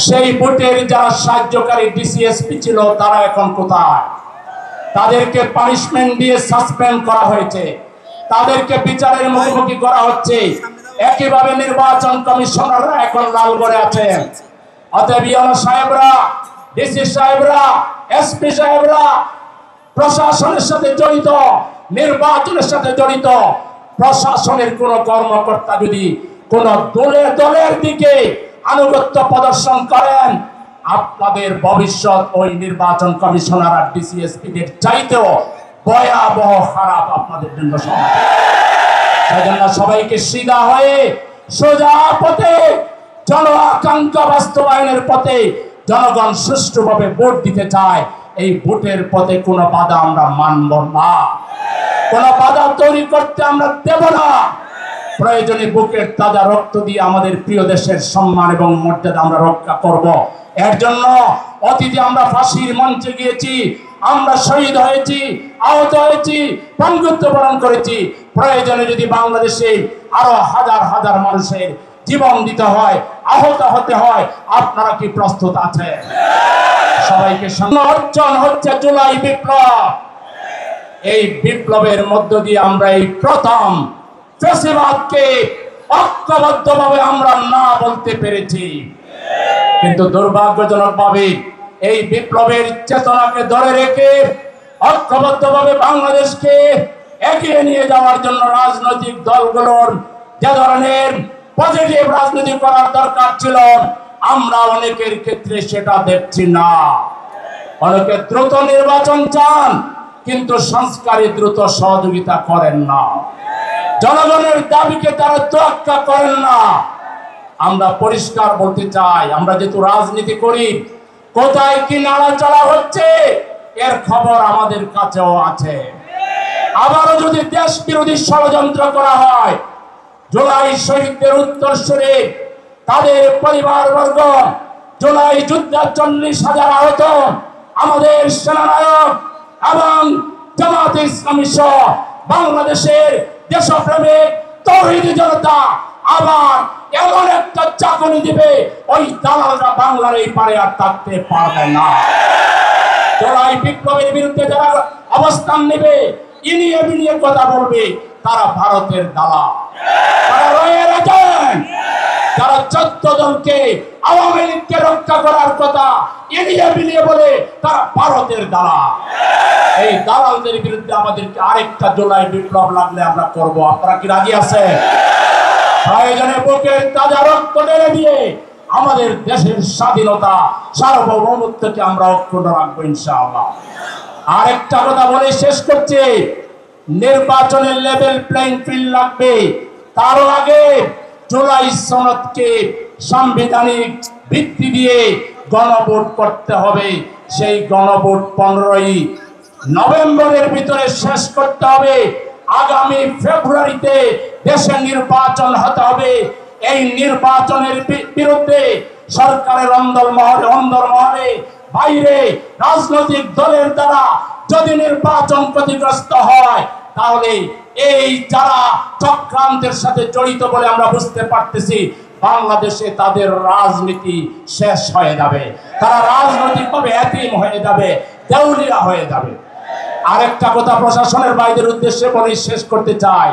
সেই ভোটের যারা সাহায্যকারী ডিসিএসপি ছিল তারা এখন কোথায়? তাদেরকে পানিশমেন্ট দিয়ে সাসপেন্ড করা হয়েছে, তাদেরকে বিচারের মুখোমুখি করা হচ্ছে। একইভাবে নির্বাচন কমিশনাররা এখন লালগড়ে আছেন। অতএব ইউনো সাহেবরা, ডিসি সাহেবরা, এসপি সাহেবরা প্রশাসনের সাথে জড়িত, নির্বাচনের সাথে জড়িত। প্রশাসনের কোন কর্মকর্তা যদি কোন দলের দিকে আনুগত্য প্রদর্শন করেন, আপনাদের ভবিষ্যৎ ওই নির্বাচন কমিশনার আর ডিসিএসপিদের চাইতেও ভয়াবহ খারাপ আপনাদের জন্য। সেজন্য সবাইকে সিধা হয়ে সোজা পথে, জন আকাঙ্ক্ষা বাস্তবায়নের পথে জনগণ সুষ্ঠুভাবে ভোট দিতে চায়। এই ভোটের পথে কোনো বাধা আমরা মানব না, কোনো বাধা তৈরি করতে আমরা দেব না। প্রয়োজনে বুকের তাজা রক্ত দিয়ে আমাদের প্রিয় দেশের সম্মান এবং মর্যাদা আমরা রক্ষা করব। এর জন্য অতীতে আমরা ফাঁসির মঞ্চে গিয়েছি, আমরা শহীদ হয়েছি, আহত হয়েছি, বঙ্গত্ব বরণ করেছি। প্রয়োজনে যদি বাংলাদেশে আরো হাজার হাজার মানুষের জীবন দিতে হয়, আহত হতে হয়, আপনারা কি প্রস্তুত আছেন? সবাইকে অর্জন হচ্ছে জুলাই বিপ্লব। এই বিপ্লবের মধ্য দিয়ে আমরা এই প্রথম ফ্যাসিবাদকে ঐক্যবদ্ধভাবে আমরা না বলতে পেরেছি। কিন্তু দুর্ভাগ্যজনকভাবে এই বিপ্লবের চেতনাকে ধরে রেখে ঐক্যবদ্ধভাবে বাংলাদেশকে এগিয়ে নিয়ে যাওয়ার জন্য রাজনৈতিক দলগুলোর যে ধরনের পজিটিভ রাজনীতি করার দরকার ছিল, আমরা অনেকের ক্ষেত্রে সেটা দেখছি না। অনেকে দ্রুত নির্বাচন চান, কিন্তু সংস্কারে দ্রুত সহযোগিতা করেন না। জনগণের দাবিকে তারা তোয়াক্কা করেন না। আমরা পরিষ্কার বলতে চাই, আমরা যেহেতু রাজনীতি করি, কোথায় কি নাড়াচাড়া হচ্ছে এর খবর আমাদের কাছেও আছে। আবারও যদি দেশ বিরোধী ষড়যন্ত্র করা হয়, জুলাই শহীদদের উত্তরসূরি, তাদের পরিবারবর্গ, জুলাই যুদ্ধে 40,000 আহত আমাদের সেনানায়ক এবং জামাতে ইসলামী সহ বাংলাদেশের দেশপ্রেমিক তৌহিদি জনতা আবার এমন একটা চাকরি দিবে, ওই দালালরা বাংলার এই পারে আর থাকতে পারবে না। জুলাই বিপ্লবের বিরুদ্ধে যারা অবস্থান নেবে, ইনিয়ে বিনিয়ে কথা বলবে, তারা ভারতের দালাল। তারা রয়ে গেছেন যারা 14 দলকে, আওয়ামী লীগকে রক্ষা করার কথা ইনিয়ে বিনিয়ে বলে, তারা ভারতের দালাল। এই দালালদের বিরুদ্ধে আমাদেরকে আরেকটা জুলাই বিপ্লব লাগলে আমরা করব। আপনারা কি রাজি আছেন? প্রয়োজনে বুকের তাজা রক্ত ঢেলে দিয়ে আমাদের দেশের স্বাধীনতা, সার্বভৌমত্বকে আমরা অক্ষুণ্ণ রাখবো ইনশাআল্লাহ। আরেকটা কথা বলে শেষ করছি, নির্বাচনের লেভেল প্লেইং ফিল্ড লাগবে। তারও আগে জুলাই সনদকে সাংবিধানিক ভিত্তি দিয়ে গণভোট করতে হবে। সেই গণভোট 15ই নভেম্বরের ভিতরে শেষ করতে হবে। আগামী ফেব্রুয়ারিতে দেশে নির্বাচন হতে হবে। এই নির্বাচনের বিরুদ্ধে সরকারের অন্দরমহলে বাইরে রাজনৈতিক দলের দ্বারা যদি নির্বাচন ক্ষতিগ্রস্ত হয়, তাহলে এই যারা চক্রান্তের সাথে জড়িত বলে আমরা বুঝতে পারতেছি, বাংলাদেশে তাদের রাজনীতি শেষ হয়ে যাবে। তারা রাজনৈতিকভাবে এতিম হয়ে যাবে, দেউলিয়া হয়ে যাবে। আরেকটা কথা প্রশাসনের বাইরের উদ্দেশ্যে বলে শেষ করতে চাই।